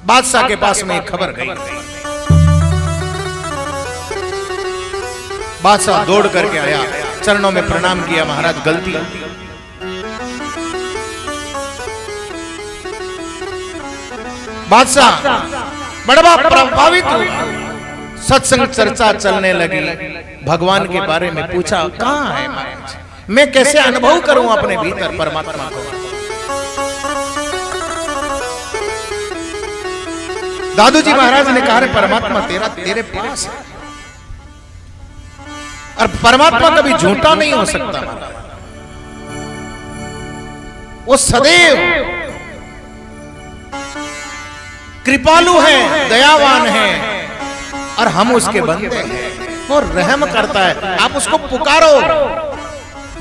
बादशाह के पास में एक खबर गई। बादशाह दौड़ करके आया, चरणों में प्रणाम किया, महाराज गलती। बादशाह बड़ा प्रभावित हुआ, सत्संग चर्चा चलने लगी, भगवान के बारे में पूछा, कहां है महाराज, मैं कैसे अनुभव करूं अपने भीतर परमात्मा को। दादूजी महाराज ने कहा, परमात्मा तेरे पास है, और परमात्मा कभी झूठा नहीं हो सकता महाराज, वो सदैव कृपालु है, दयावान है, और हम उसके बंदे हैं, वो रहम करता है, आप उसको पुकारो।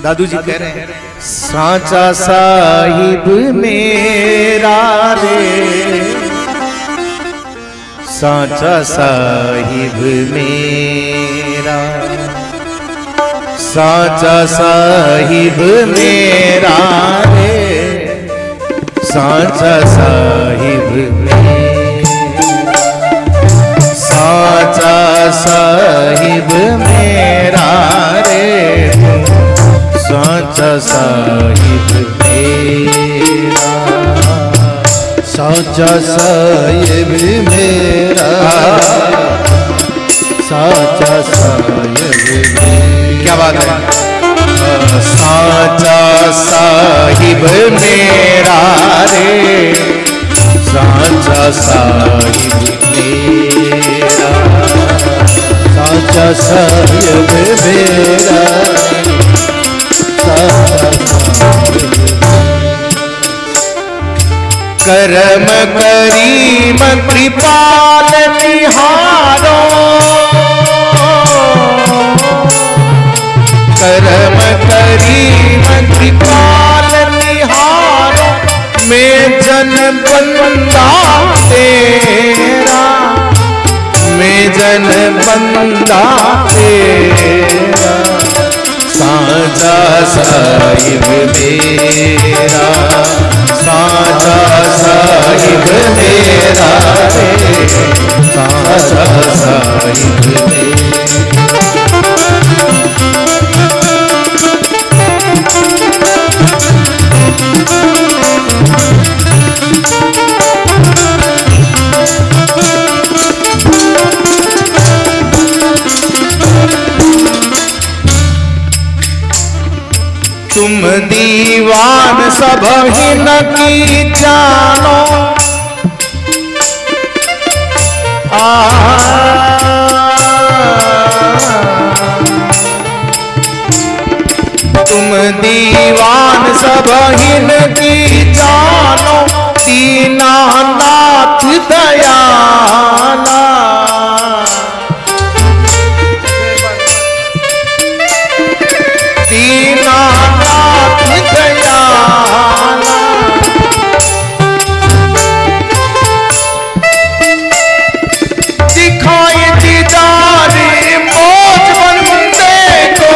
दादूजी कह रहे हैं, साचा साहिब मेरा रे, साचा साहिब मेरा, साचा साहिब मेरा रे, साचा साहिब मेरा, साचा साहिब मेरा रे, साचा साहिब मेरा, साचा साहिब मेरा, साचा साहिब मेरा। क्या बात है, साचा साहिब मेरा रे, साचा साहिब मेरा, साचा साहिब मेरा, साचा साहिब। करम करीम कृपाल निहारो, करम करीम कृपाल निहारो, मैं जन बंदा तेरा, मैं जन बंदा तेरा, साचा साहिब मेरा, साचा साहिब मेरा रे, साचा साहिब मेरा। तुम दीवान सब ही न की जानो, तुम दीवान सब ही न की जानो, दीनानाथ दयाला, दीनानाथ दयाला, दिखाई दीदारी मौज बंदे को,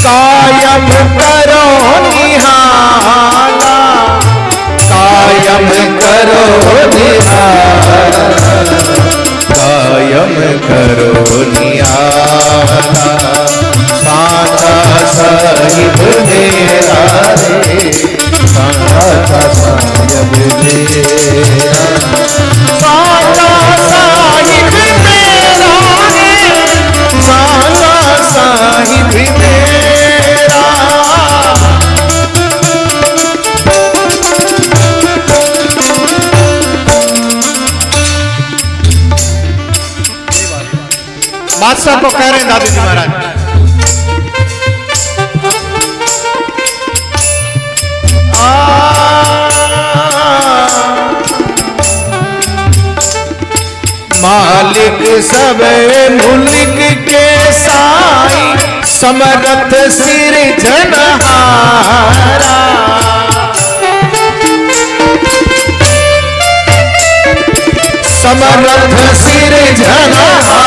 कायम करो निहाला, कायम करो निहाला, कायम करो निहाला, साचा साहिब मेरा रे, साचा साहिब मेरा, साचा साहिब मेरा रे, साचा साहिब मेरा। बादशाह को कह रहे हैं दादूजी महाराज, मालिक सब मुल्क के साई, समरथ सिरजनहारा, समरथ सिरजनहारा,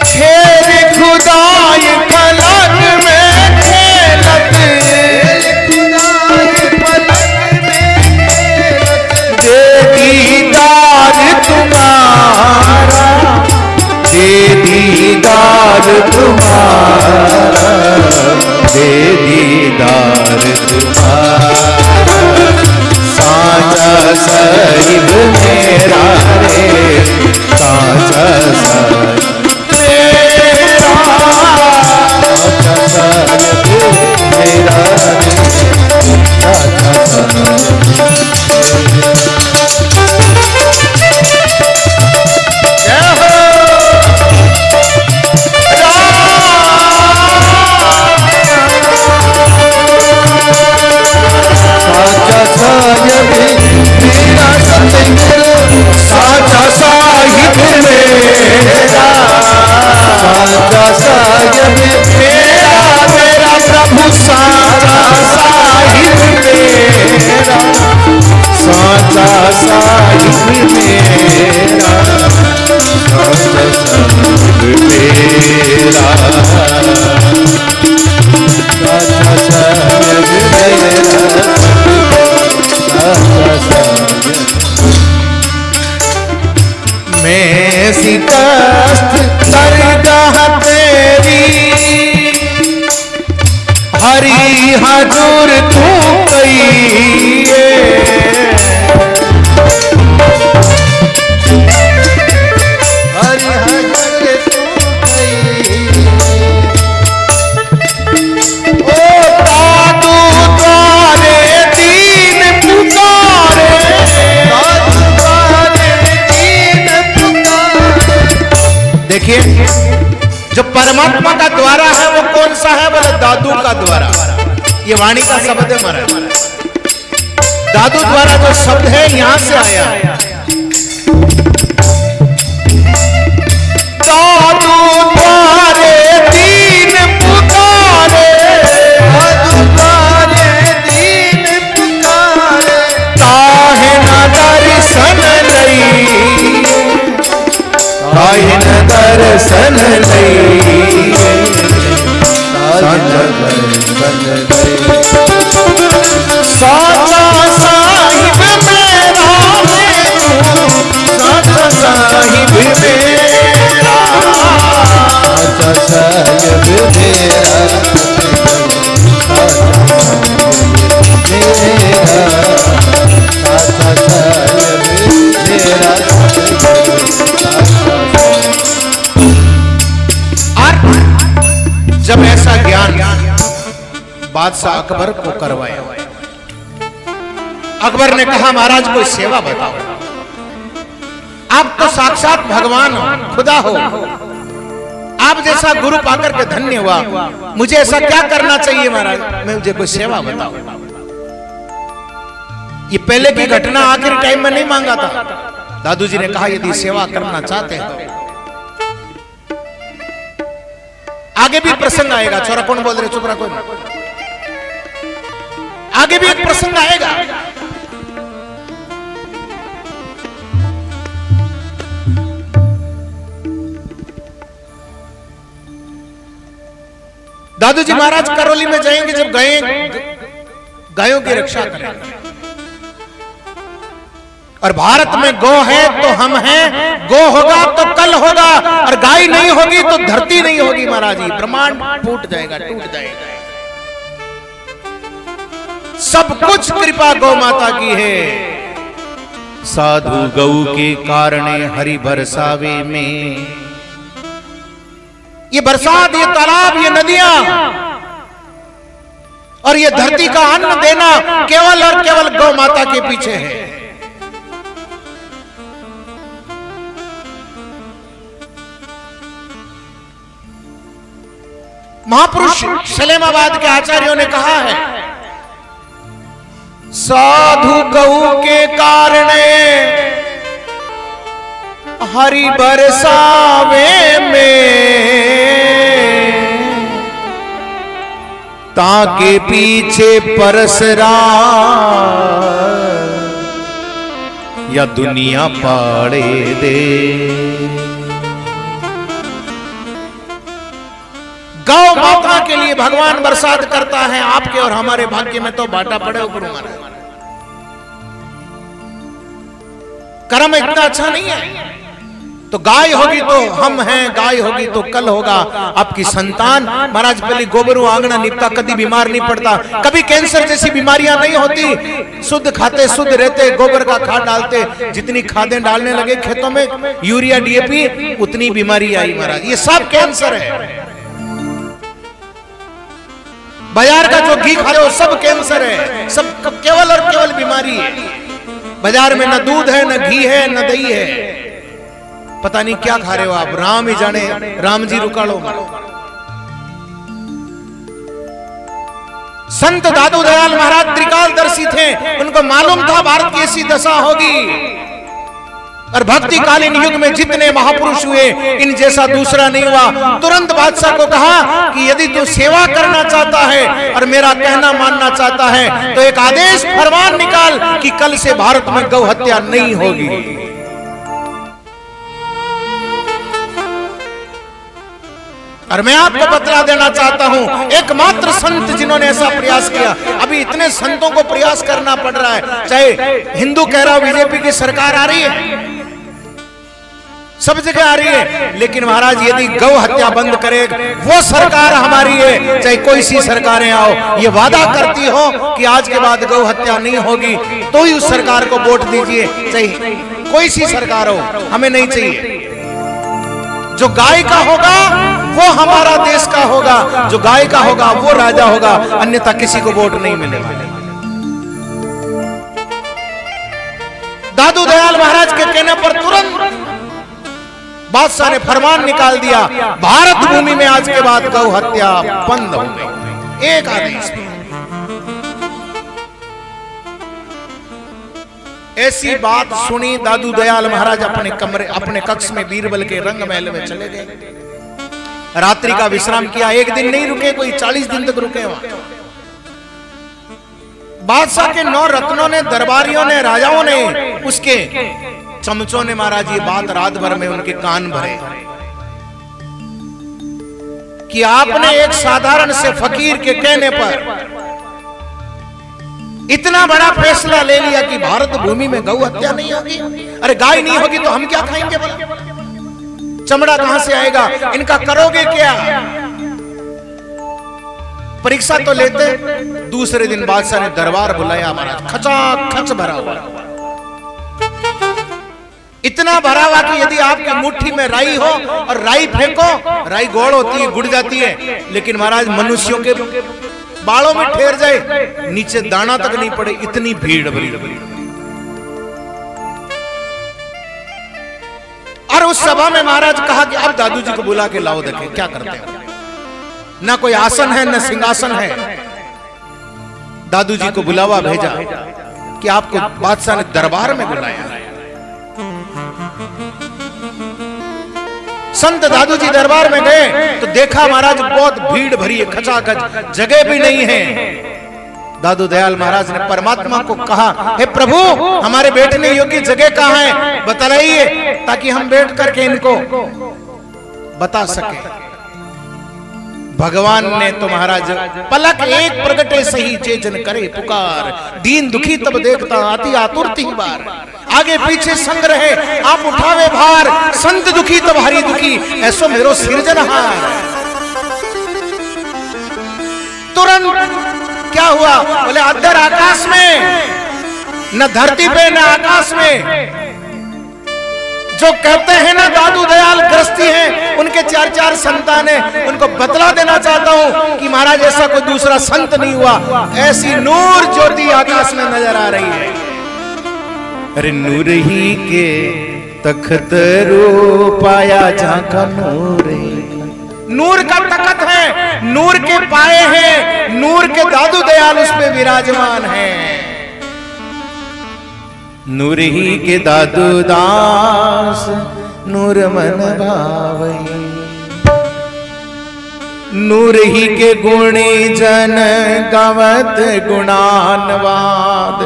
खेर खुदाई फलक में हजूर तू कहिए, हरि हजूर तू कहिए। ओ दादू द्वारे दीन पुकारे, दादू द्वारे दीन पुकारे। देखिए जो परमात्मा का द्वारा है वो कौन सा है? बोले दादू का द्वारा। ये वाणी का शब्द है महाराज। दादू द्वारा जो शब्द है यहां से आया। दादू द्वारे दीन पुकारे, दादू द्वारे दीन पुकारे, ताहे न दर्शन लई, ताहे न दर्शन लई, साचा साहिब मेरा, साचा साहिब मेरा, साचा साहिब मेरा, साचा साहिब मेरा। जब ऐसा ज्ञान बादशाह अकबर को करवाया, अकबर ने कहा महाराज कोई सेवा बताओ, आप तो साक्षात भगवान हो, खुदा हो, आप जैसा गुरु पाकर के धन्य हुआ, मुझे ऐसा क्या करना चाहिए महाराज, मुझे कोई सेवा बताओ। ये पहले की घटना आखिरी टाइम में नहीं मांगा था। दादू जी ने कहा यदि सेवा करना चाहते हैं आगे भी प्रसंग आएगा। छोरा कौन बोल रहे? चुप रखो, आगे भी एक प्रसंग आएगा। दादू जी महाराज करौली में जाएंगे, जब गए गायों की रक्षा करेंगे, और भारत में गौ है तो हम हैं, गौ होगा तो कल होगा, और गाय नहीं होगी तो धरती नहीं होगी महाराज जी, ब्रह्मांड फूट जाएगा, टूट जाएगा। सब कुछ कृपा गौ माता की है। साधु गौ के कारणे हरि बरसावे में, ये बरसात, ये तालाब, ये नदियां और ये धरती का अन्न देना केवल और केवल गौ माता के पीछे है। महापुरुष सलेमाबाद के आचार्यों ने कहा है, साधु गौ के कारणे हरि बरसावे में, ताके पीछे परसरा या दुनिया पाड़े दे। गौ माता के लिए भगवान बरसात करता है, आपके और हमारे भाग्य में तो बाटा पड़े गुरु महाराज। कर्म इतना अच्छा नहीं है। तो गाय होगी तो हम हैं, गाय होगी तो कल होगा आपकी संतान। महाराज पहले गोबरू आंगना निपटा, कभी बीमार नहीं पड़ता, कभी कैंसर जैसी बीमारियां नहीं होती, शुद्ध खाते शुद्ध रहते, गोबर का खाद डालते, जितनी खादें डालने लगे खेतों में यूरिया डीएपी उतनी बीमारी आई महाराज। ये सब कैंसर है। बाजार का जो घी खा रहे हो सब कैंसर है, सब केवल और केवल बीमारी है। बाजार में न दूध है, न घी है, न दही है, पता नहीं क्या खा रहे हो आप, राम ही जाने। राम जी रुकालो। संत दादू दयाल महाराज त्रिकालदर्शी थे, उनको मालूम था भारत की ऐसी दशा होगी। और भक्ति कालीन युग में जितने महापुरुष हुए इन जैसा दूसरा नहीं हुआ। तुरंत बादशाह को कहा कि यदि तू सेवा करना चाहता है और मेरा कहना मानना चाहता है तो एक आदेश फरमान निकाल कि कल से भारत में गौ हत्या नहीं होगी। और मैं आपको बतला देना चाहता हूं, एकमात्र संत जिन्होंने ऐसा प्रयास किया। अभी इतने संतों को प्रयास करना पड़ रहा है, चाहे हिंदू कह रहा हो बीजेपी की सरकार आ रही है, सब जगह आ रही है। लेकिन महाराज यदि गौ हत्या बंद करे वो सरकार हमारी है, चाहे कोई सी सरकारें आओ, ये वादा करती हो कि आज के बाद गौ हत्या नहीं होगी, तो ही उस सरकार को वोट दीजिए, चाहे कोई सी सरकार हो, हमें नहीं चाहिए। जो गाय का होगा वो हमारा देश का होगा, जो गाय का होगा वो राजा होगा, अन्यथा किसी को वोट नहीं मिलेगा। दादू दयाल महाराज के कहने पर तुरंत बादशाह ने फरमान निकाल दिया, भारत भूमि में आज के बाद गौ हत्या बंद हो गई, एक आदेश में। ऐसी बात सुनी दादू दयाल महाराज अपने कमरे, अपने कक्ष में बीरबल के रंग महल में चले गए। रात्रि का विश्राम किया, एक दिन नहीं रुके, कोई 40 दिन तक रुके वहां। बादशाह के 9 रत्नों ने, दरबारियों ने, राजाओं ने, उसके चमचों ने महाराज ये बात रात भर में उनके कान भरे कि आपने एक साधारण से फकीर के कहने पर इतना बड़ा फैसला ले लिया कि भारत भूमि में गौ हत्या नहीं होगी। अरे गाय नहीं होगी तो हम क्या खाएंगे बोला, चमड़ा कहां से आएगा, इनका करोगे क्या। परीक्षा तो लेते। दूसरे दिन बादशाह ने दरबार बुलाया महाराज, खचाखच भरा हुआ, इतना भरा हुआ कि यदि आपकी मुट्ठी में राई हो और राई फेंको, राई गोड़ होती है, गुड़ जाती है, लेकिन महाराज मनुष्यों के बालों में ठहर जाए, नीचे दाना तक नहीं पड़े, इतनी भीड़ भरी। और उस सभा में महाराज कहा कि अब दादू जी को बुला के लाओ, देखें क्या करते हैं। ना कोई आसन है न सिंहासन है। दादू जी को बुलावा भेजा कि आपको बादशाह ने दरबार में बुलाया। संत दादू जी दरबार में गए तो देखा महाराज बहुत भीड़ भरी है, खचाखच, जगह भी नहीं है। दादू दयाल महाराज ने परमात्मा को कहा, हे प्रभु हमारे बैठने योग्य जगह कहाँ है, बताइए ताकि हम बैठ करके इनको बता सके। भगवान ने तो महाराज पलक एक प्रगटे सही चेतन करे पुकार, दीन दुखी तब देखता अति आतुरती बार, आगे पीछे संग रहे आप उठावे भार, संत दुखी तब हरि दुखी ऐसो मेरो सिरजनहार। तुरंत क्या हुआ, बोले अद्धर आकाश में, न धरती पे न आकाश में। जो कहते हैं ना दादू दयाल ग्रस्ती हैं, उनके 4 संतान हैं, उनको बतला देना चाहता हूं कि महाराज ऐसा कोई दूसरा संत नहीं हुआ। ऐसी नूर ज्योति आकाश में नजर आ रही है। अरे नूर ही के तख्त रूप आया झांका नूर, नूर का तख्त है, नूर के पाए हैं, नूर के दादू दयाल उस पे विराजमान है। नूर ही के दादू दास नूर मन भावई, नूर ही के गुणी जन गावत गुणानवाद,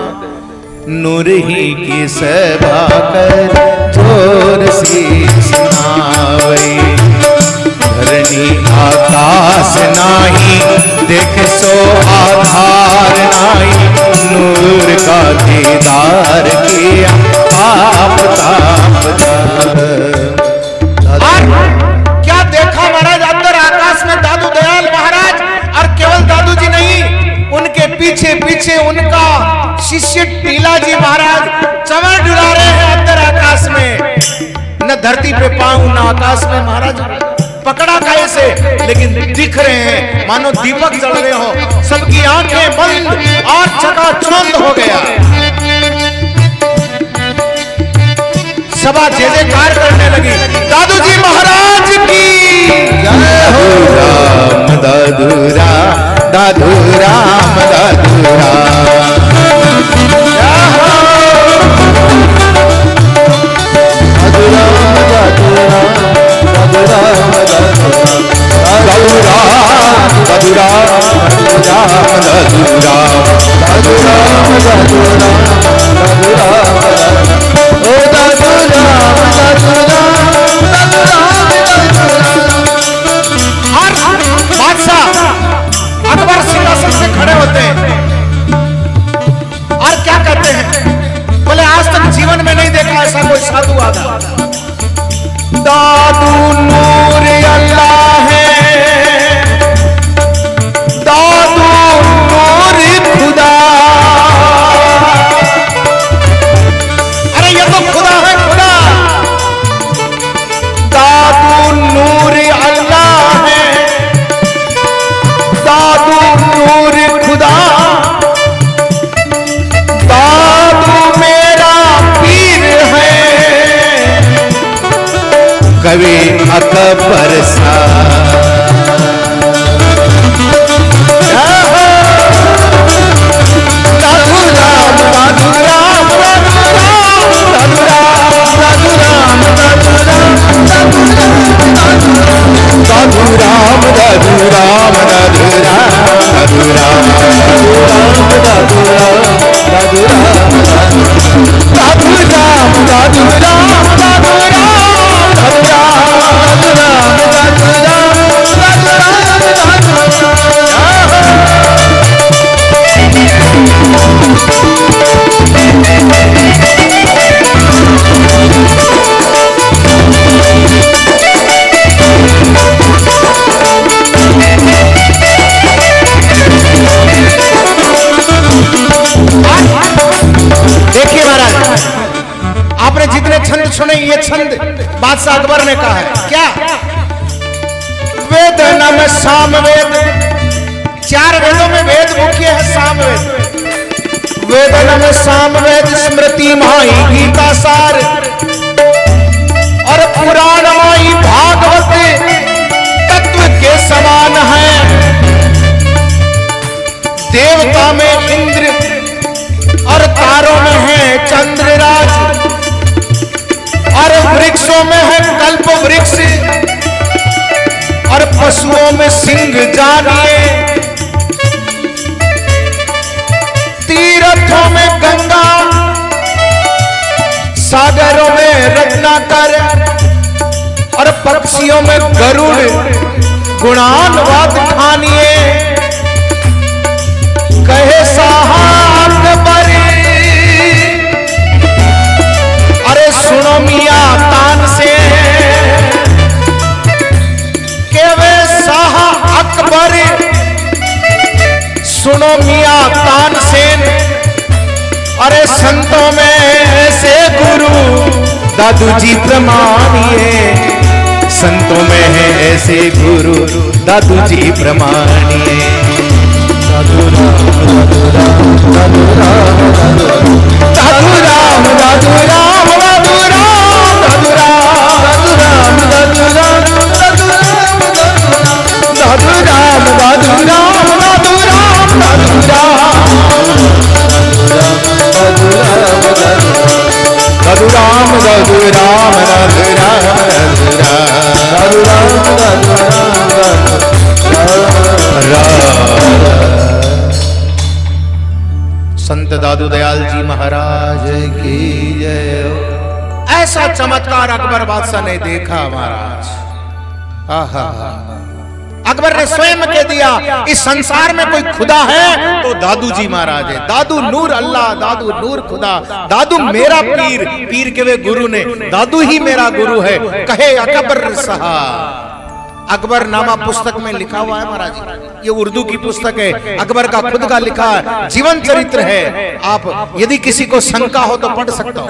नूर ही की सभा कर जोर सी सुनावई। धरनी आकाश नाही देख सो आधार नाही, नूर का दीदार किया पाप ताप क्या देखा महाराज अंदर आकाश में दादू दयाल महाराज, और केवल दादू जी नहीं, उनके पीछे पीछे उनका शिष्य टीला जी महाराज चमर डुला रहे हैं अंदर आकाश में। न धरती पे पांव न आकाश में महाराज, पकड़ा कैसे, लेकिन दिख रहे हैं मानो दीपक जल रहे हो। सबकी आंखें बंद और चकाचौंध हो गया। सभा जय जयकार करने लगी। दादू जी महाराज की जय हो। राम दादू राम, दादू राम, दादू राम, अकबर सिंहासन से खड़े होते हैं और क्या कहते हैं, बोले आज तक जीवन में नहीं देखा ऐसा कोई साधु आगा। दादू नूर खुदा, दादू मेरा पीर है, कवि अकबर सा। दादू राम दादू राम दादू राम दादू राम दादू राम दादू राम दादू राम दादू राम दादू राम दादू राम दादू राम दादू राम दादू देखिए महाराज, आपने जितने छंद सुने ये छंद बादशाह अकबर ने कहा है। क्या वेद नाम सामवेद, 4 वेदों में वेद मुख्य है सामवेद। वेद नाम सामवेद, स्मृति माई गीता सार, और पुराण माई भागवत तत्व के समान है। देवता में इंद्र और तारों में है चंद्रराज, और वृक्षों में है कल्प वृक्ष, और पशुओं में सिंह जानिए। तीर्थों में गंगा, सागरों में रत्नाकर, और पक्षियों में गरुड़ गुणानुवाद खानिए। कहे साहब बरी, अरे सुनो मिया तान से, के वे शाह अकबर, सुनो मिया तान सेन। अरे संतों में ऐसे गुरु दादू जी प्रमाणिए, संतों में है ऐसे गुरु दादू जी प्रमाणिए। दादू राम दादू राम दादू राम दादू राम दादू राम दादू राम दादू राम दादू राम दादू राम दादू राम दादू राम दादू राम दादू राम दादू राम दादू राम संत दादू दयाल जी महाराज की जय। ऐसा चमत्कार अकबर बादशाह ने देखा महाराज। अकबर ने स्वयं कह दिया इस संसार में कोई खुदा है तो दादू जी महाराज है। दादू नूर अल्लाह, दादू नूर खुदा, दादू मेरा पीर, पीर के वे गुरु ने, दादू ही मेरा गुरु है, कहे अकबर साहब। अकबर नामा पुस्तक में लिखा हुआ है महाराज, ये उर्दू की पुस्तक है, अकबर का खुद का लिखा जीवन चरित्र है। आप यदि किसी को शंका हो तो पढ़ सकता हो।